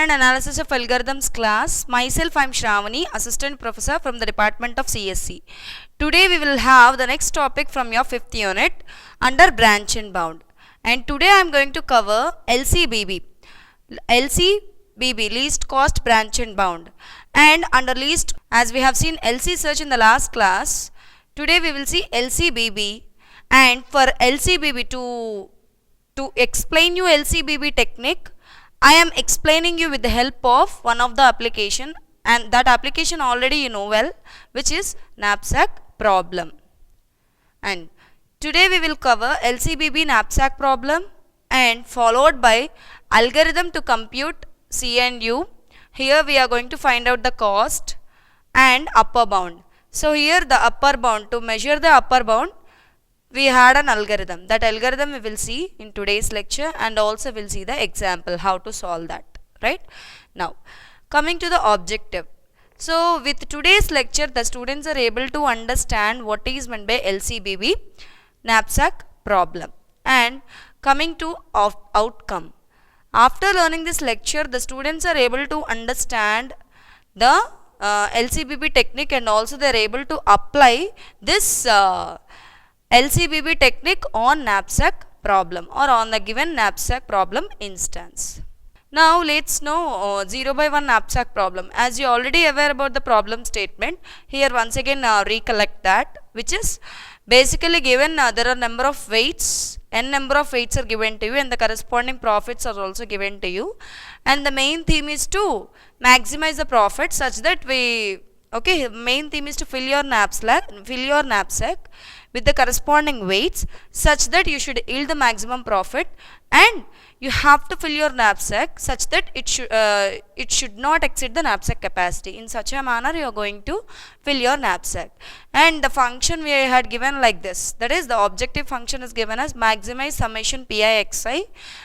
and Analysis of Algorithms class. Myself, I am Shravani, Assistant Professor from the Department of CSC. Today we will have the next topic from your 5th unit under branch and bound. And today I am going to cover LCBB. LCBB, least cost branch and bound. And under least, as we have seen LC search in the last class, today we will see LCBB. And for LCBB, to explain you LCBB technique, I am explaining you with the help of one of the application, and that application already you know well, which is knapsack problem. And today we will cover LCBB knapsack problem and followed by algorithm to compute C and U. Here we are going to find out the cost and upper bound. So here the upper bound, to measure the upper bound, we had an algorithm. That algorithm we will see in today's lecture, and also we'll see the example how to solve that, right? Now coming to the objective. So with today's lecture, the students are able to understand what is meant by LCBB knapsack problem. And coming to outcome, after learning this lecture, the students are able to understand the LCBB technique, and also they are able to apply this LCBB technique on knapsack problem or on the given knapsack problem instance. Now let's know 0 by 1 knapsack problem. As you already aware about the problem statement, here once again recollect that, which is basically given there are number of weights, n number of weights are given to you, and the corresponding profits are also given to you, and the main theme is to maximize the profit such that main theme is to fill your knapsack with the corresponding weights such that you should yield the maximum profit, and you have to fill your knapsack such that it should not exceed the knapsack capacity. In such a manner you are going to fill your knapsack. And the function we had given like this, that is the objective function is given as maximize summation Pixi,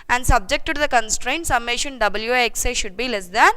and subject to the constraint summation Wixi should be less than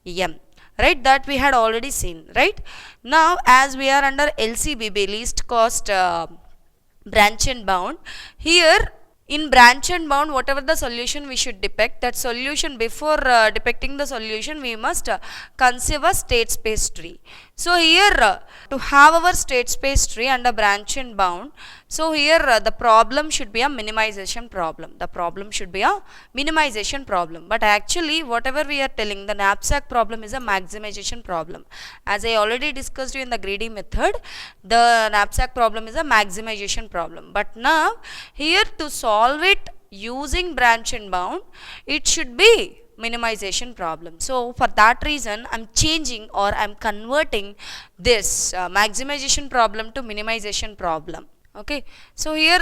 m. Right, that we had already seen. Right, now as we are under LCBB, least cost branch and bound, here in branch and bound, whatever the solution we should depict, that solution, before depicting the solution, we must conceive a state space tree. So here to have our state space tree under branch and bound, so here the problem should be a minimization problem. The problem should be a minimization problem. But actually whatever we are telling, the knapsack problem is a maximization problem. As I already discussed you in the greedy method, the knapsack problem is a maximization problem. But now here to solve it using branch and bound, it should be minimization problem. So for that reason I'm changing, or I'm converting this maximization problem to minimization problem. Okay, so here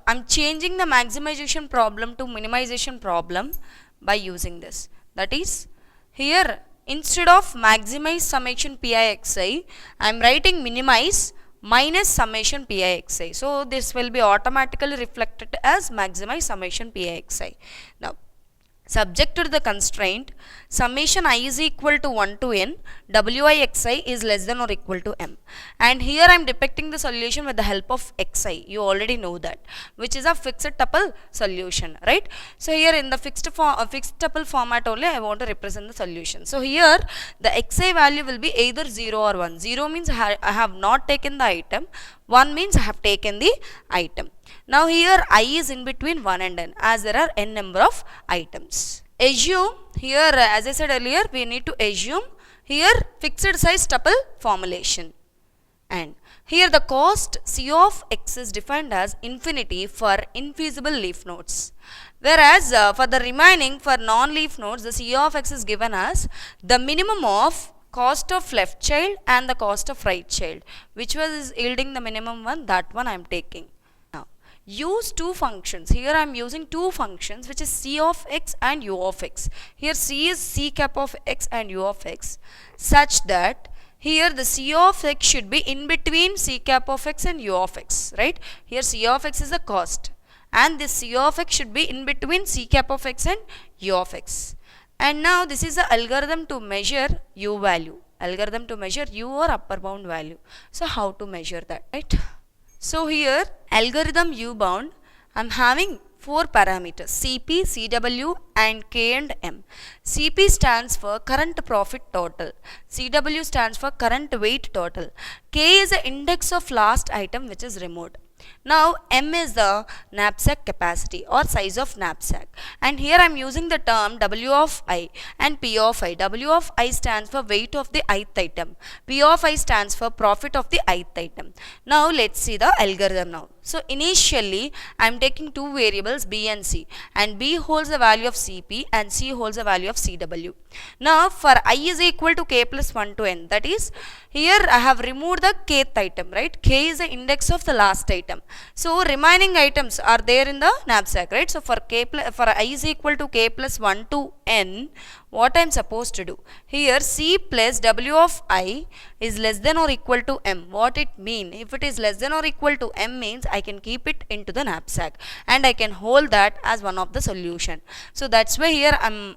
I'm changing the maximization problem to minimization problem by using this. That is, here instead of maximize summation Pixi, I'm writing minimize minus summation Pixi. So this will be automatically reflected as maximize summation Pixi. Now subject to the constraint summation I is equal to 1 to n, Wixi is less than or equal to m. And here I am depicting the solution with the help of xi. You already know that, which is a fixed tuple solution, right? So here in the fixed tuple format only I want to represent the solution. So here the xi value will be either 0 or 1. 0 means I have not taken the item, 1 means I have taken the item. Now here I is in between 1 and n, as there are n number of items. Assume here, as I said earlier, we need to assume here fixed size tuple formulation. And here the cost C of x is defined as infinity for infeasible leaf nodes. Whereas for the remaining, for non-leaf nodes, the C of x is given as the minimum of cost of left child and the cost of right child. Which was yielding the minimum one, that one I am taking. Use two functions. Here I am using two functions, which is C of x and U of x. Here C is C cap of x and U of x, such that here the C of x should be in between C cap of x and U of x, right? Here C of x is the cost, and this C of x should be in between C cap of x and U of x. And now this is the algorithm to measure U value, algorithm to measure U or upper bound value. So how to measure that, right? So here algorithm U bound, I'm having four parameters CP, CW and K and M. CP stands for current profit total. CW stands for current weight total. K is the index of last item which is removed. Now M is the knapsack capacity or size of knapsack, and here I am using the term W of I and P of I. W of I stands for weight of the ith item. P of I stands for profit of the ith item. Now let's see the algorithm now. So initially I am taking two variables B and C, and B holds the value of CP and C holds the value of CW. Now for I is equal to K plus 1 to N, that is here I have removed the kth item, right? K is the index of the last item. So remaining items are there in the knapsack, right? So for I is equal to K plus 1 to N, what I am supposed to do? Here C plus W of I is less than or equal to M. What it mean? If it is less than or equal to M means I can keep it into the knapsack and I can hold that as one of the solution. So that's why here I'm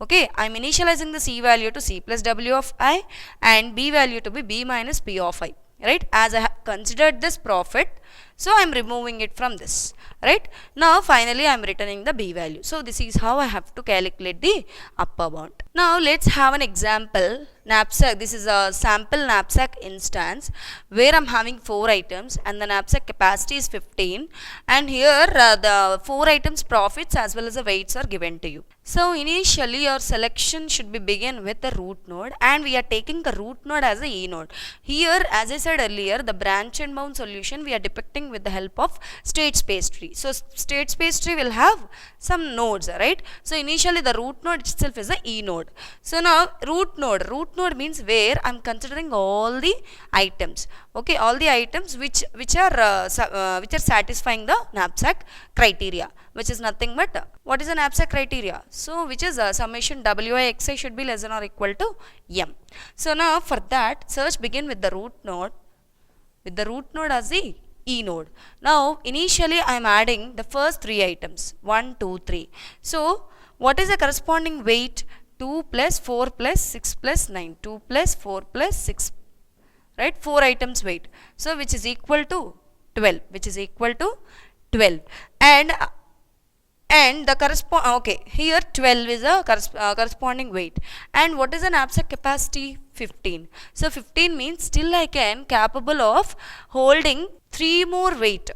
initializing the C value to C plus W of I and B value to be B minus P of I, right? As I have considered this profit, so I am removing it from this, right? Now finally I am returning the B value. So this is how I have to calculate the upper bound. Now let's have an example knapsack. This is a sample knapsack instance where I am having 4 items and the knapsack capacity is 15, and here the 4 items profits as well as the weights are given to you. So initially your selection should be begin with the root node, and we are taking the root node as a E node. Here, as I said earlier, the branch and bound solution we are depicting with the help of state space tree. So state space tree will have some nodes, right? So initially the root node itself is a E node. So now root node means where I am considering all the items, okay, all the items which are satisfying the knapsack criteria, which is nothing but what is the knapsack criteria? So which is summation Wi xi should be less than or equal to M. So now for that, search begin with the root node as the E node. Now initially I am adding the first 3 items 1, 2, 3. So what is the corresponding weight? 2 plus 4 plus 6 plus 9. 2 plus 4 plus 6, right? 4 items weight. So which is equal to 12. And the here 12 is a corresponding weight. And what is the knapsack capacity? 15. So 15 means still I can capable of holding 3 more weight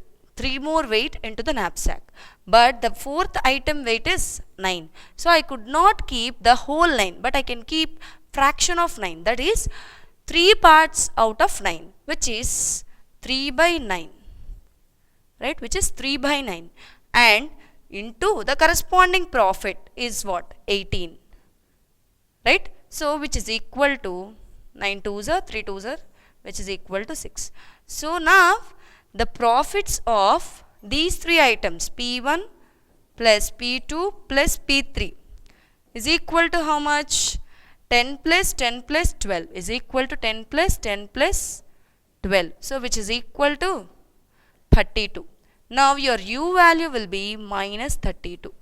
into the knapsack. But the 4th item weight is 9. So I could not keep the whole 9, but I can keep fraction of 9. That is 3 parts out of 9, which is 3 by 9. Right? Which is 3 by 9. And into the corresponding profit is what? 18. Right? So which is equal to 9 2s are 3 2s are, which is equal to 6. So now the profits of these 3 items P1 plus P2 plus P3 is equal to how much? 10 plus 10 plus 12 is equal to 10 plus 10 plus 12. So which is equal to 32. Now your U value will be minus 32.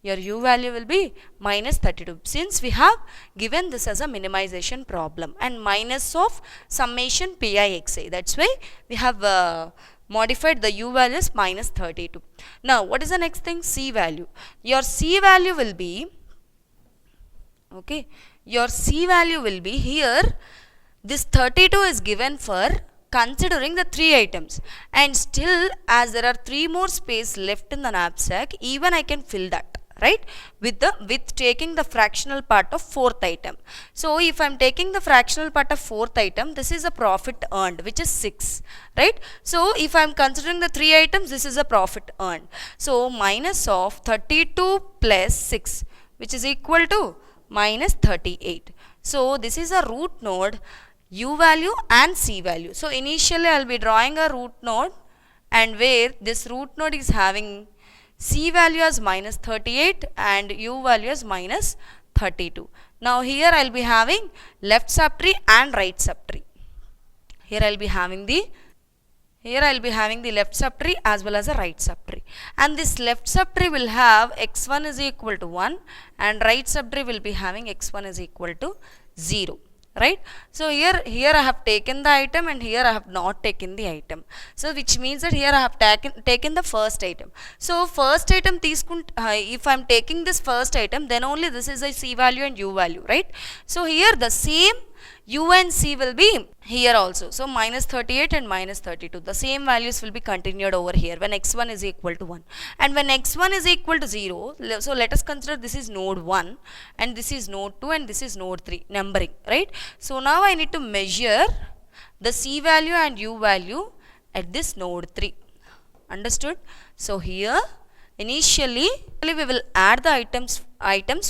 Your U value will be minus 32, since we have given this as a minimization problem and minus of summation Pi xi. That's why we have modified the U value as minus 32. Now what is the next thing? C value. Your C value will be, your C value will be here, this 32 is given for considering the 3 items, and still as there are 3 more space left in the knapsack, even I can fill that, right, with taking the fractional part of 4th item. So if I am taking the fractional part of 4th item, this is a profit earned, which is 6, right? So if I am considering the 3 items, this is a profit earned. So minus of 32 plus 6, which is equal to minus 38. So this is a root node U value and C value. So initially I will be drawing a root node, and where this root node is having C value as minus 38 and U value as minus 32. Now here I will be having left subtree and right subtree. Here I will be having the left subtree as well as a right subtree, and this left subtree will have x1 is equal to 1 and right subtree will be having x1 is equal to 0. right? So here I have taken the item and here I have not taken the item, so which means that here I have taken the first item. So first item if I'm taking this first item, then only this is a C value and U value, right? So here the same U and C will be here also. So minus 38 and minus 32, the same values will be continued over here when x1 is equal to 1. And when x1 is equal to 0, so let us consider this is node 1 and this is node 2 and this is node 3 numbering, right? So now I need to measure the C value and U value at this node 3. Understood? So here initially we will add the items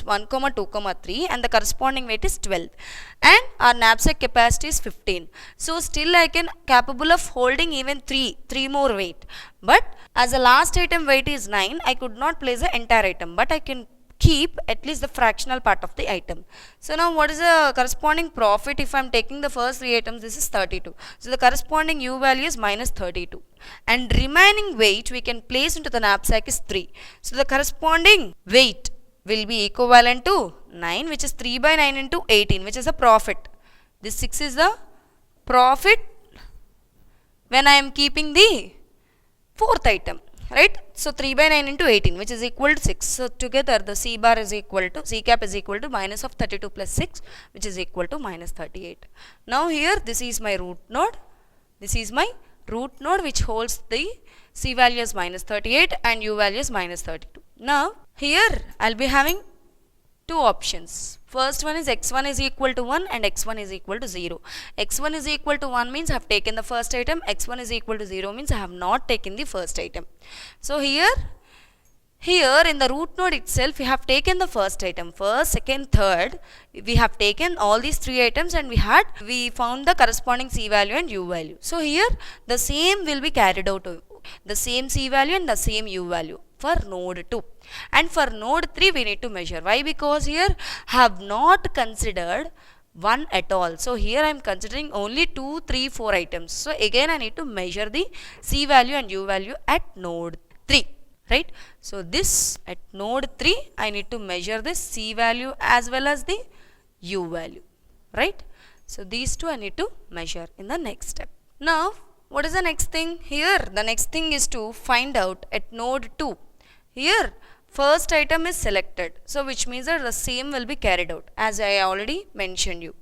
1, 2, 3 and the corresponding weight is 12 and our knapsack capacity is 15. So still I can capable of holding even 3 more weight, but as the last item weight is 9, I could not place the entire item, but I can keep at least the fractional part of the item. So now what is the corresponding profit? If I am taking the first 3 items, this is 32. So the corresponding U value is minus 32. And remaining weight we can place into the knapsack is 3. So the corresponding weight will be equivalent to 9, which is 3 by 9 into 18, which is the profit. This 6 is the profit when I am keeping the fourth item. Right? So 3 by 9 into 18, which is equal to 6. So together the C bar is equal to, C cap is equal to minus of 32 plus 6, which is equal to minus 38. Now here this is my root node. This is my root node which holds the C value as minus 38 and U value as minus 32. Now here I'll be having two options. First one is x1 is equal to 1 and x1 is equal to 0. x1 is equal to 1 means I have taken the first item. x1 is equal to 0 means I have not taken the first item. So here in the root node itself we have taken the first item. First, second, third, we have taken all these 3 items and we found the corresponding C value and U value. So here the same will be carried out, the same C value and the same U value for node 2. And for node 3 we need to measure. Why? Because here have not considered 1 at all. So here I am considering only 2, 3, 4 items. So again I need to measure the C value and U value at node 3. Right? So this at node 3 I need to measure the C value as well as the U value. Right? So these two I need to measure in the next step. Now what is the next thing? Here the next thing is to find out at node 2. Here first item is selected, so which means that the same will be carried out as I already mentioned you.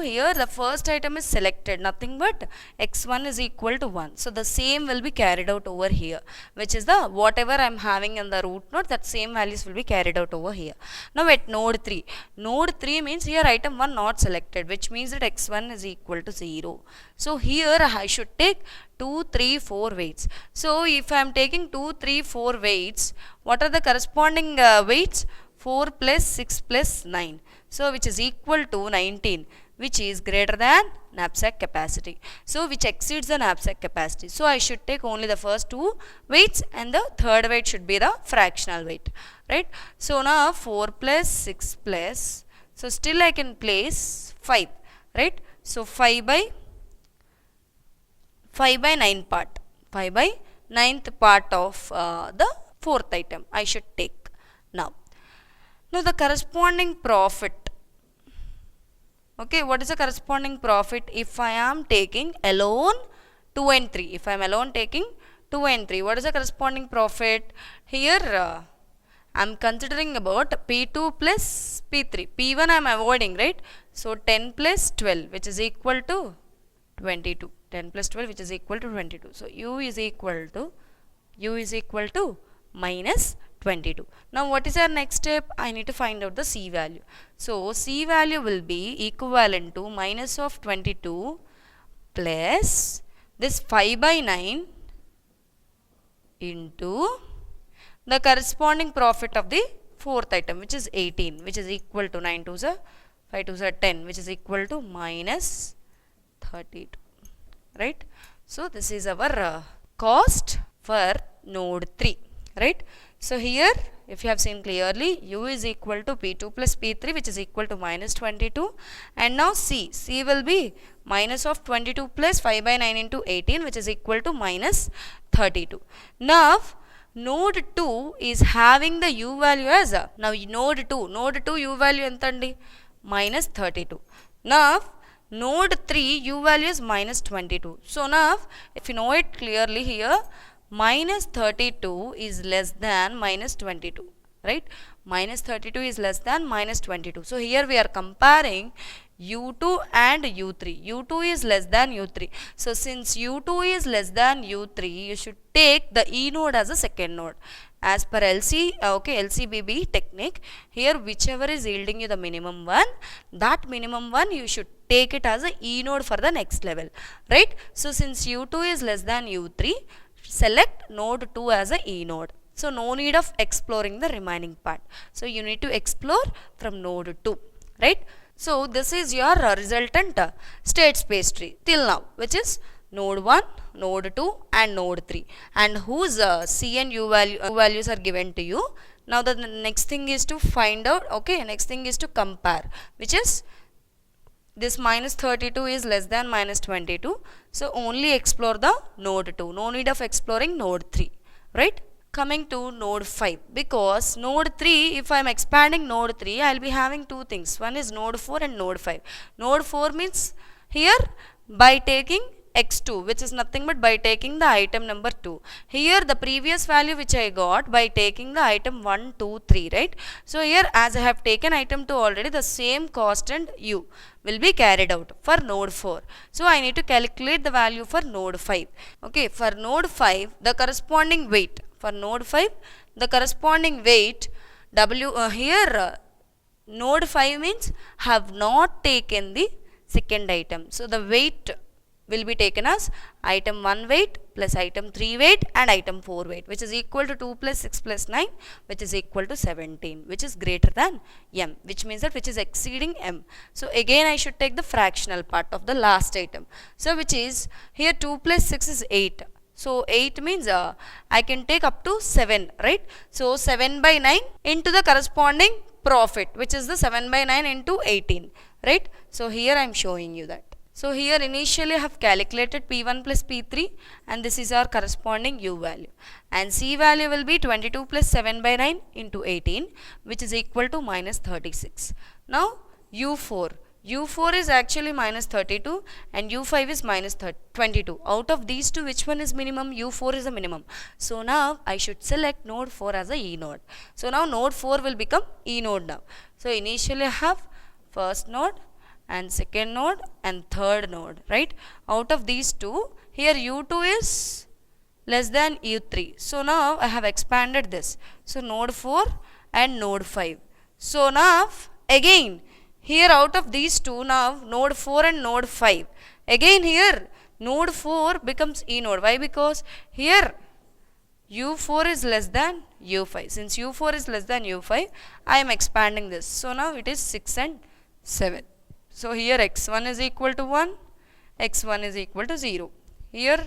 Here the first item is selected, nothing but x1 is equal to 1. So the same will be carried out over here, which is the whatever I am having in the root node, that same values will be carried out over here. Now at node 3. Node 3 means here item 1 not selected, which means that x1 is equal to 0. So here I should take 2, 3, 4 weights. So if I am taking 2, 3, 4 weights, what are the corresponding weights? 4 plus 6 plus 9. So which is equal to 19, which is greater than knapsack capacity. So which exceeds the knapsack capacity. So I should take only the first 2 weights and the third weight should be the fractional weight. Right? So now 4 plus 6 plus, so still I can place 5. Right? So 5 by 9 part. 5 by 9th part of the fourth item I should take now. Now the corresponding profit. Okay, what is the corresponding profit if I am taking alone 2 and 3? If I am alone taking 2 and 3, what is the corresponding profit? Here I am considering about P2 plus P3. P1 I am avoiding, right? So 10 plus 12, which is equal to 22. 10 plus 12, which is equal to 22. So U is equal to minus 22. Now what is our next step? I need to find out the C value. So C value will be equivalent to minus of 22 plus this 5 by 9 into the corresponding profit of the fourth item, which is 18, which is equal to 9 2s are 5 2s are 10, which is equal to minus 32. Right? So this is our cost for node 3. Right? So here if you have seen clearly, U is equal to P2 plus P3, which is equal to minus 22, and now C will be minus of 22 plus 5 by 9 into 18, which is equal to minus 32. Now node 2 is having the U value as now node 2 U value entandi minus 32. Now node 3 u value is minus 22. So now if you know it clearly here, minus 32 is less than minus 22, right? Minus 32 is less than minus 22. So here we are comparing u2 and u3. u2 is less than u3. So since u2 is less than u3, you should take the e node as a second node. As per LCBB technique, here whichever is yielding you the minimum one, that minimum one you should take it as a e node for the next level, right? So since u2 is less than u3, select node 2 as a e node. So no need of exploring the remaining part. So you need to explore from node 2, right? So this is your resultant state space tree till now, which is node 1, node 2 and node 3, and whose C and U values are given to you. Now the next thing is to find out, next thing is to compare, which is this minus 32 is less than minus 22. So only explore the node 2, no need of exploring node 3, right? Coming to node 5, because node 3, if I am expanding node 3, I will be having two things. One is node 4 and node 5. Node 4 means here by taking x2, which is nothing but by taking the item number 2. Here the previous value which I got by taking the item 1, 2, 3, right? So here as I have taken item 2 already, the same constant u will be carried out for node 4. So I need to calculate the value for node 5. Okay, for node 5, the corresponding weight. For node 5, the corresponding weight node 5 means have not taken the second item. So the weight will be taken as item 1 weight plus item 3 weight and item 4 weight, which is equal to 2 plus 6 plus 9, which is equal to 17, which is greater than m, which means that which is exceeding m. So again I should take the fractional part of the last item. So which is here 2 plus 6 is 8. So 8 means I can take up to 7, right? So 7 by 9 into the corresponding profit, which is the 7 by 9 into 18, right? So here I am showing you that. So here initially I have calculated P1 plus P3, and this is our corresponding U value. And C value will be 22 plus 7 by 9 into 18, which is equal to minus 36. Now U4. U4 is actually minus 32 and U5 is minus 22. Out of these two, which one is minimum? U4 is the minimum. So now I should select node 4 as a E node. So now node 4 will become E node now. So initially I have first node and second node and third node, right? Out of these two, here U2 is less than U3. So now I have expanded this. So node 4 and node 5. So now again, here out of these two, now node 4 and node 5. Again here node 4 becomes E node. Why? Because here U4 is less than U5. Since U4 is less than U5, I am expanding this. So now it is 6 and 7. So here x1 is equal to 1, x1 is equal to 0. Here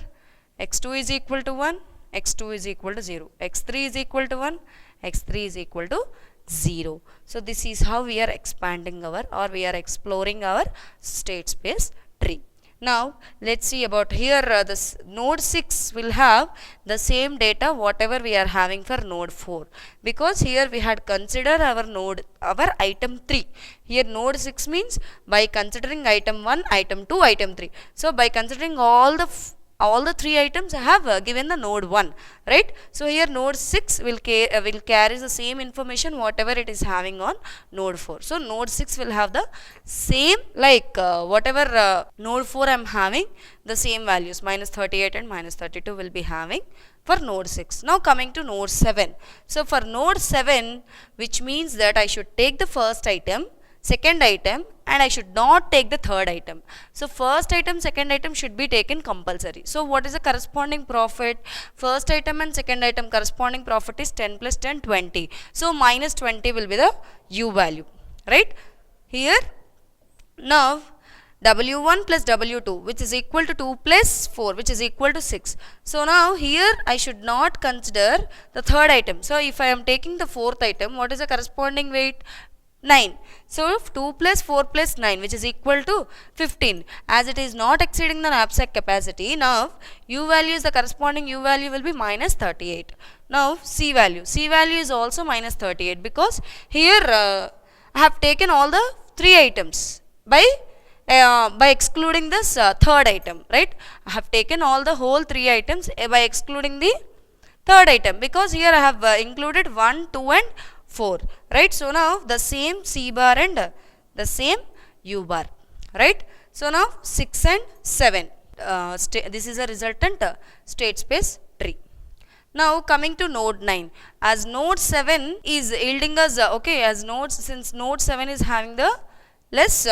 x2 is equal to 1, x2 is equal to 0. x3 is equal to 1, x3 is equal to 0. So this is how we are expanding our, or we are exploring our state space tree. Now let's see about here this node 6 will have the same data whatever we are having for node 4, because here we had considered our item 3. Here node 6 means by considering item 1, item 2, item 3. So by considering all the 3 items I have given the node 1, right? So here node 6 will carry the same information whatever it is having on node 4. So node 6 will have the same like whatever node 4 I am having, the same values minus 38 and minus 32 will be having for node 6. Now coming to node 7. So for node 7, which means that I should take the first item, second item, and I should not take the third item. So first item, second item should be taken compulsory. So what is the corresponding profit? First item and second item corresponding profit is 10 plus 10, 20. So minus 20 will be the U value, right? Here now W1 plus W2, which is equal to 2 plus 4, which is equal to 6. So now here I should not consider the third item. So if I am taking the fourth item, what is the corresponding weight? 9. So 2 plus 4 plus 9, which is equal to 15. As it is not exceeding the knapsack capacity, now U value is the corresponding U value will be minus 38. Now C value. C value is also minus 38 because here I have taken all the 3 items by excluding this third item, right? I have taken all the whole 3 items by excluding the third item, because here I have included 1, 2 and 4, right? So now the same C bar and the same U bar, right? So now 6 and 7, this is a resultant state space tree. Now coming to node 9, as node 7 is yielding us, since node 7 is having the less,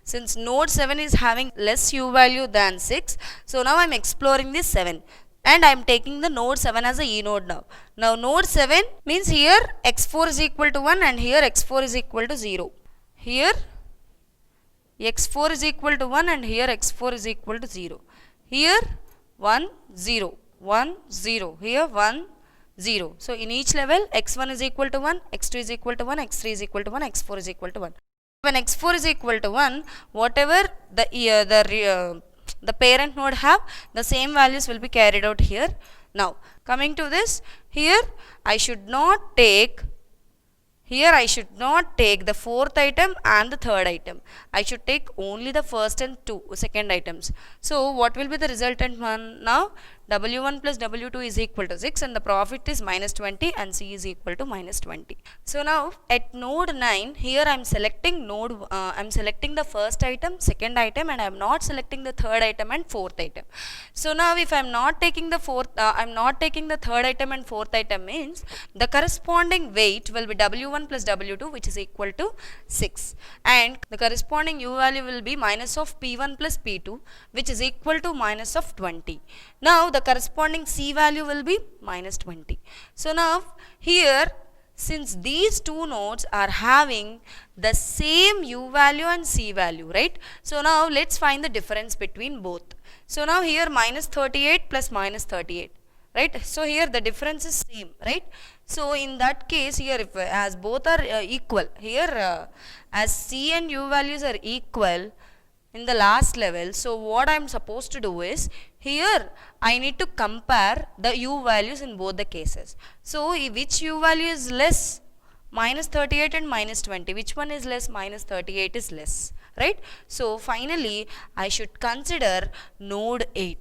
since node 7 is having less U value than 6, so now I am exploring this 7. And I am taking the node 7 as a E node now. Now node 7 means here x4 is equal to 1 and here x4 is equal to 0. Here x4 is equal to 1 and here x4 is equal to 0. Here 1, 0, 1, 0. Here 1, 0. So in each level x1 is equal to 1, x2 is equal to 1, x3 is equal to 1, x4 is equal to 1. When x4 is equal to 1, whatever the parent node have, the same values will be carried out here. Now coming to this, here I should not take the fourth item and the third item. I should take only the first and second items. So what will be the resultant one now? W1 plus W2 is equal to 6 and the profit is minus 20 and C is equal to minus 20. So now at node 9, here I am selecting the first item, second item, and I am not selecting the third item and fourth item. So now if I am not taking the third item and fourth item, means the corresponding weight will be W1 plus W2, which is equal to 6, and the corresponding U value will be minus of P1 plus P2, which is equal to minus of 20. Now the corresponding C value will be minus 20. So now here, since these two nodes are having the same U value and C value, right? So now let's find the difference between both. So now here minus 38 plus minus 38, right? So here the difference is same, right? So in that case, here if as both are equal, here as C and U values are equal in the last level, so what I am supposed to do is, here I need to compare the U values in both the cases. So which U value is less? Minus 38 and minus 20. Which one is less? Minus 38 is less, right? So finally I should consider node 8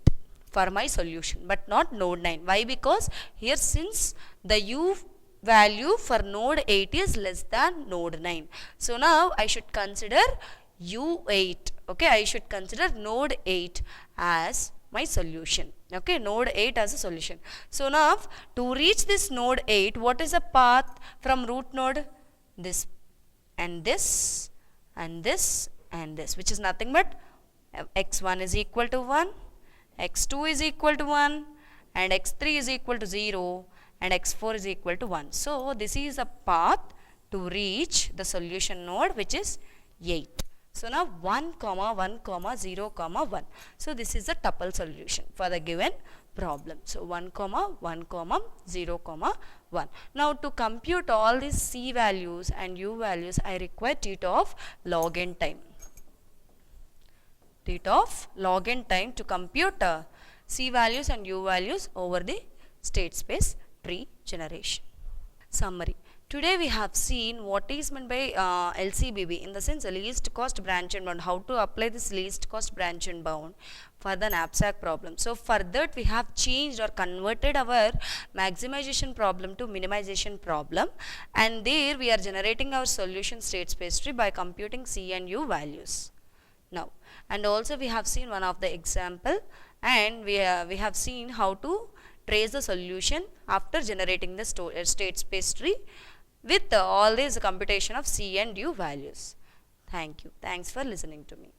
for my solution, but not node 9. Why? Because here, since the U value for node 8 is less than node 9, so now I should consider U8. Okay, I should consider node 8 as my solution. Okay, node 8 as a solution. So now to reach this node 8, what is the path from root node? This and this and this and this, which is nothing but x1 is equal to 1, x2 is equal to 1, and x3 is equal to 0, and x4 is equal to 1. So this is a path to reach the solution node, which is 8. So now 1, 1, 0, 1. So this is the tuple solution for the given problem. So 1, 1, 0, 1. Now to compute all these C values and U values, I require theta of log n time. Theta of log n time to compute C values and U values over the state space tree generation. Summary. Today we have seen what is meant by LCBB, in the sense least cost branch and bound, how to apply this least cost branch and bound for the knapsack problem. So for that we have changed or converted our maximization problem to minimization problem, and there we are generating our solution state space tree by computing C and U values. Now, and also we have seen one of the example, and we have seen how to trace the solution after generating the state space tree with all this computation of C and U values. Thank you. Thanks for listening to me.